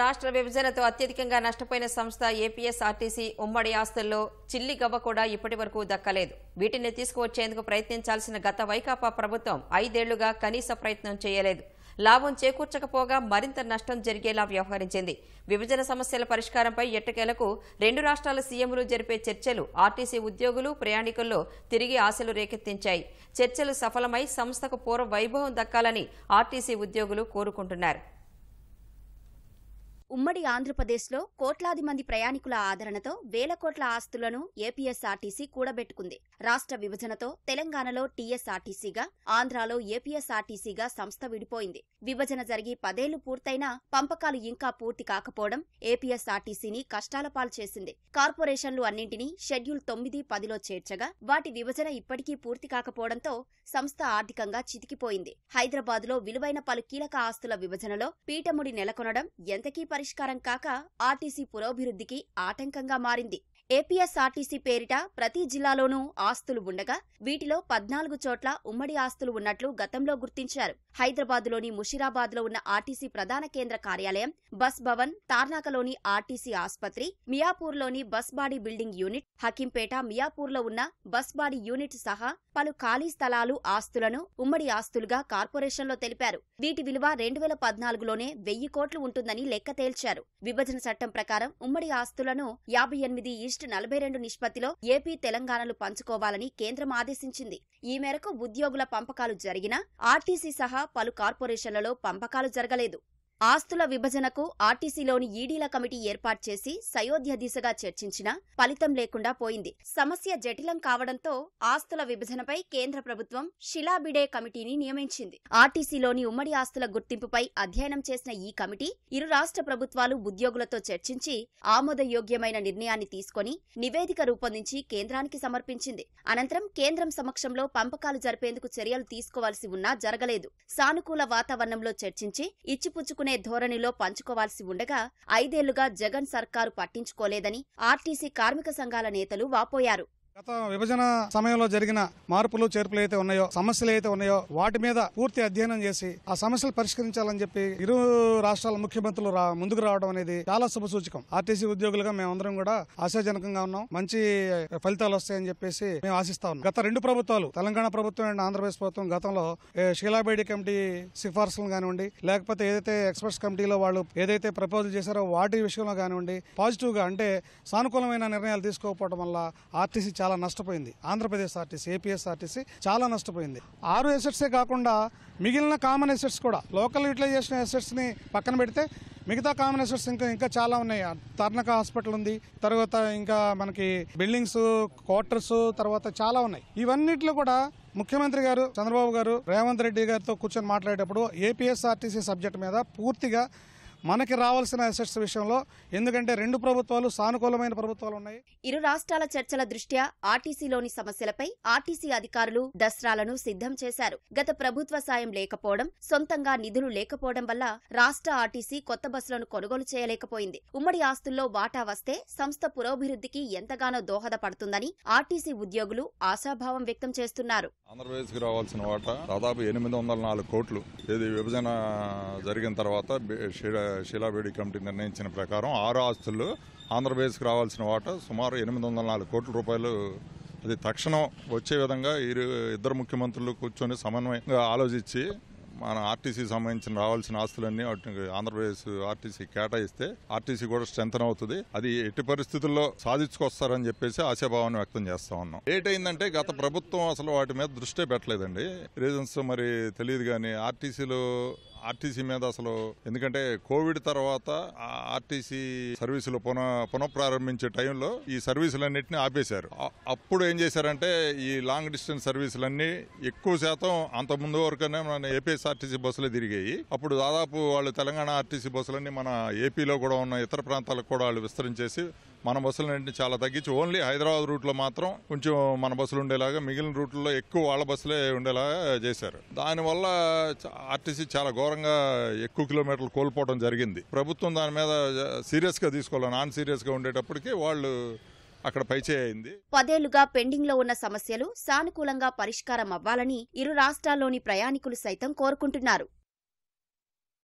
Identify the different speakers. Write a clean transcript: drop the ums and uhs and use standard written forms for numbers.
Speaker 1: రాష్ట్ర విభజనతో అత్యధికంగా నష్టపోయిన సంస్థ ఏపీఎస్ఆర్టీసీ ఉమ్మడి ఆస్తుల్లో చిల్లి గవ్వ కూడా ఇప్పటివరకు దక్కలేదు. వీటిని తీసుకువచ్చేందుకు ప్రయత్నించాల్సిన గత వైకాపా ప్రభుత్వం 5 ఏళ్లుగా కనీస ప్రయత్నం చేయలేదు. లాభం చేకూర్చకపోగా మరింత నష్టం జరిగేలా వ్యవహరించింది. విభజన సమస్యల పరిష్కారంపై ఎట్టకేలకు 2 రాష్ట్రాల సీఎంలు జరిపే చర్చలు ఆర్టీసీ ఉద్యోగులు, ప్రయాణికుల్లో తిరిగి ఆశలు రేకెత్తించాయి. చర్చలు సఫలమై సంస్థకు పూర్వ వైభవం దక్కాలని ఆర్టీసీ ఉద్యోగులు కోరుకుంటున్నారు.
Speaker 2: ఉమ్మడి ఆంధ్రప్రదేశ్లో కోట్లాది మంది ప్రయాణికుల ఆదరణతో వేల కోట్ల ఆస్తులను ఏపీఎస్ఆర్టీసీ కూడబెట్టుకుంది. రాష్ట్ర విభజనతో తెలంగాణలో టీఎస్ఆర్టీసీగా, ఆంధ్రాలో ఏపీఎస్ఆర్టీసీగా సంస్థ విడిపోయింది. విభజన జరిగి 10 ఏళ్లు పూర్తయినా పంపకాలు ఇంకా పూర్తి కాకపోవడం ఏపీఎస్ఆర్టీసీని కష్టాల పాలు చేసింది. కార్పొరేషన్లు అన్నింటినీ షెడ్యూల్ 9, 10లో చేర్చగా వాటి విభజన ఇప్పటికీ పూర్తి కాకపోవడంతో సంస్థ ఆర్థికంగా చితికిపోయింది. హైదరాబాద్లో విలువైన పలు కీలక ఆస్తుల విభజనలో పీఠముడి నెలకొనడం ఎంతకీ పరిష్కారం కాక ఆర్టీసీ పురోభివృద్ధికి ఆటంకంగా మారింది. ఏపీఎస్ఆర్టీసీ పేరిట ప్రతి జిల్లాలోనూ ఆస్తులు ఉండగా వీటిలో 14 చోట్ల ఉమ్మడి ఆస్తులు ఉన్నట్లు గతంలో గుర్తించారు. హైదరాబాద్లోని ముషీరాబాద్లో ఉన్న ఆర్టీసీ ప్రధాన కేంద్ర కార్యాలయం, బస్ భవన్, తార్నాకలోని ఆర్టీసీ ఆస్పత్రి, మియాపూర్లోని bus body building unit, Hakimpet, మియాపూర్లో ఉన్న బస్ బాడీ యూనిట్ సహా పలు ఖాళీ స్థలాలు ఆస్తులను ఉమ్మడి ఆస్తులుగా కార్పొరేషన్లో తెలిపారు. వీటి విలువ 2014లోనే 1000 కోట్లు ఉంటుందని లెక్క తేల్చారు. విభజన చట్టం ప్రకారం ఉమ్మడి ఆస్తులను 58:42 నిష్పత్తిలో ఏపీ, తెలంగాణలు పంచుకోవాలని కేంద్రం ఆదేశించింది. ఈ మేరకు ఉద్యోగుల పంపకాలు జరిగినా ఆర్టీసీ సహా పలు కార్పొరేషన్లలో పంపకాలు జరగలేదు. ఆస్తుల విభజనకు ఆర్టీసీలోని ఈడీల కమిటీ ఏర్పాటు చేసి సయోధ్య దిశగా చర్చించినా ఫలితం లేకుండా పోయింది. సమస్య జటిలం కావడంతో ఆస్తుల విభజనపై కేంద్ర ప్రభుత్వం షిలాబిడే కమిటీని నియమించింది. ఆర్టీసీలోని ఉమ్మడి ఆస్తుల గుర్తింపుపై అధ్యయనం చేసిన ఈ కమిటీ ఇరు రాష్ట్ర ప్రభుత్వాలు ఉద్యోగులతో చర్చించి ఆమోదయోగ్యమైన నిర్ణయాన్ని తీసుకుని నివేదిక రూపొందించి కేంద్రానికి సమర్పించింది. అనంతరం కేంద్రం సమక్షంలో పంపకాలు జరిపేందుకు చర్యలు తీసుకోవాల్సి ఉన్నా జరగలేదు. సానుకూల వాతావరణంలో చర్చించి ఇచ్చిపుచ్చుకునే ధోరణిలో పంచుకోవాల్సి ఉండగా 5 ఏళ్లుగా జగన్ సర్కారు పట్టించుకోలేదని ఆర్టీసీ కార్మిక సంఘాల నేతలు వాపోయారు.
Speaker 3: గత విభజన సమయంలో జరిగిన మార్పులు చేర్పులు అయితే ఉన్నాయో, సమస్యలు అయితే ఉన్నాయో వాటి మీద పూర్తి అధ్యయనం చేసి ఆ సమస్యలు పరిష్కరించాలని చెప్పి ఇరు రాష్ట్రాల ముఖ్యమంత్రులు ముందుకు రావడం అనేది చాలా శుభసూచకం. ఆర్టీసీ ఉద్యోగులుగా మేమందరం కూడా ఆశాజనకంగా ఉన్నాం. మంచి ఫలితాలు వస్తాయని చెప్పేసి మేము ఆశిస్తా ఉన్నాం. గత 2 ప్రభుత్వాలు, తెలంగాణ ప్రభుత్వం అండ్ ఆంధ్రప్రదేశ్ ప్రభుత్వం గతంలో షీలాబేడి కమిటీ సిఫార్సులు కానివ్వండి, లేకపోతే ఏదైతే ఎక్స్పర్ట్స్ కమిటీలో వాళ్ళు ఏదైతే ప్రపోజల్ చేశారో వాటి విషయంలో కానివ్వండి, పాజిటివ్ గా అంటే సానుకూలమైన నిర్ణయాలు తీసుకోకపోవడం వల్ల ఆర్టీసీ చాలా నష్టపోయింది. ఆంధ్రప్రదేశ్ ఆర్టీసీ, ఏపీఎస్ఆర్టీసీ చాలా నష్టపోయింది. 6 ఎసెట్సే కాకుండా మిగిలిన కామన్ ఎసెట్స్ కూడా, లోకల్ యూటిలైజేషన్ ఎసెట్స్ ని పక్కన పెడితే మిగతా కామన్ ఎసెట్స్ ఇంకా చాలా ఉన్నాయి. తర్నక హాస్పిటల్ ఉంది, తర్వాత ఇంకా మనకి బిల్డింగ్స్, క్వార్టర్స్, తర్వాత చాలా ఉన్నాయి. ఇవన్నిట్లో కూడా ముఖ్యమంత్రి గారు చంద్రబాబు గారు రేవంత్ రెడ్డి గారితో కూర్చొని మాట్లాడేటప్పుడు ఏపీఎస్ఆర్టీసీ సబ్జెక్ట్ మీద పూర్తిగా మనకి రావాల్సిన అసెట్స్ విషయంలో, ఎందుకంటే 2 ప్రభుత్వాలు సానుకూలమైన ప్రభుత్వాలు ఉన్నాయి.
Speaker 2: ఇరు రాష్ట్రాల చర్చల దృష్ట్యా ఆర్టీసీలోని సమస్యలపై ఆర్టీసీ అధికారులు దస్త్రాలను సిద్ధం చేశారు. గత ప్రభుత్వ సాయం లేకపోవడం, సొంతంగా నిధులు లేకపోవడం వల్ల రాష్ట్ర ఆర్టీసీ కొత్త బస్సులను కొనుగోలు చేయలేకపోయింది. ఉమ్మడి ఆస్తుల్లో వాటా వస్తే సంస్థ పురోభివృద్ధికి ఎంతగానో దోహదపడుతుందని ఆర్టీసీ ఉద్యోగులు ఆశాభావం వ్యక్తం చేస్తున్నారు.
Speaker 4: ఆంధ్రప్రదేశ్కి రావాల్సిన వాటా దాదాపు 804 కోట్లు. ఇది విభజన జరిగిన తర్వాత షీలాబేడి కమిటీ నిర్ణయించిన ప్రకారం 6 ఆస్తుల్లో ఆంధ్రప్రదేశ్కి రావాల్సిన వాటా సుమారు 804 కోట్ల రూపాయలు. అది తక్షణం వచ్చే విధంగా ఇద్దరు ముఖ్యమంత్రులు కూర్చొని సమన్వయంగా ఆలోచించి మన ఆర్టీసీ సంబంధించిన రావాల్సిన ఆస్తులన్నీ ఆంధ్రప్రదేశ్ ఆర్టీసీ కేటాయిస్తే ఆర్టీసీ కూడా స్ట్రెంథన్ అవుతుంది. అది ఎట్టి పరిస్థితుల్లో సాధించుకొస్తారని చెప్పేసి ఆశాభావాన్ని వ్యక్తం చేస్తా ఉన్నాం. లేట్ అయిందంటే గత ప్రభుత్వం అసలు వాటి మీద దృష్టే పెట్టలేదండి. రీజన్స్ మరి తెలియదు కానీ ఆర్టీసీ మీద అసలు, ఎందుకంటే కోవిడ్ తర్వాత ఆర్టీసీ సర్వీసులు పునఃప్రారంభించే టైంలో ఈ సర్వీసులన్నింటినీ ఆపేశారు. అప్పుడు ఏం చేశారంటే ఈ లాంగ్ డిస్టెన్స్ సర్వీసులన్నీ ఎక్కువ శాతం అంత ముందు వరకునే మన ఏపీఎస్ఆర్టీసీ బస్సులే తిరిగాయి. అప్పుడు దాదాపు వాళ్ళు తెలంగాణ ఆర్టీసీ బస్సులన్నీ మన ఏపీలో కూడా ఉన్న ఇతర ప్రాంతాలకు కూడా వాళ్ళు విస్తరించేసి మన బస్సులన్నింటినీ చాలా తగ్గించి ఓన్లీ హైదరాబాద్ రూట్లో మాత్రం కొంచెం మన బస్సులు ఉండేలాగా, మిగిలిన రూట్లలో ఎక్కువ వాళ్ళ బస్సులే ఉండేలాగా చేశారు. దానివల్ల ఆర్టీసీ చాలా ఘోరంగా ఎక్కువ కిలోమీటర్లు కోల్పోవడం జరిగింది. ప్రభుత్వం దాని మీద సీరియస్గా తీసుకోవాలి. నాన్ సీరియస్గా ఉండేటప్పటికీ వాళ్ళు అక్కడ పైచేయింది.
Speaker 2: 10 ఏళ్లుగా పెండింగ్ లో ఉన్న సమస్యలు సానుకూలంగా పరిష్కారం అవ్వాలని ఇరు రాష్ట్రాల్లోని ప్రయాణికులు సైతం కోరుకుంటున్నారు.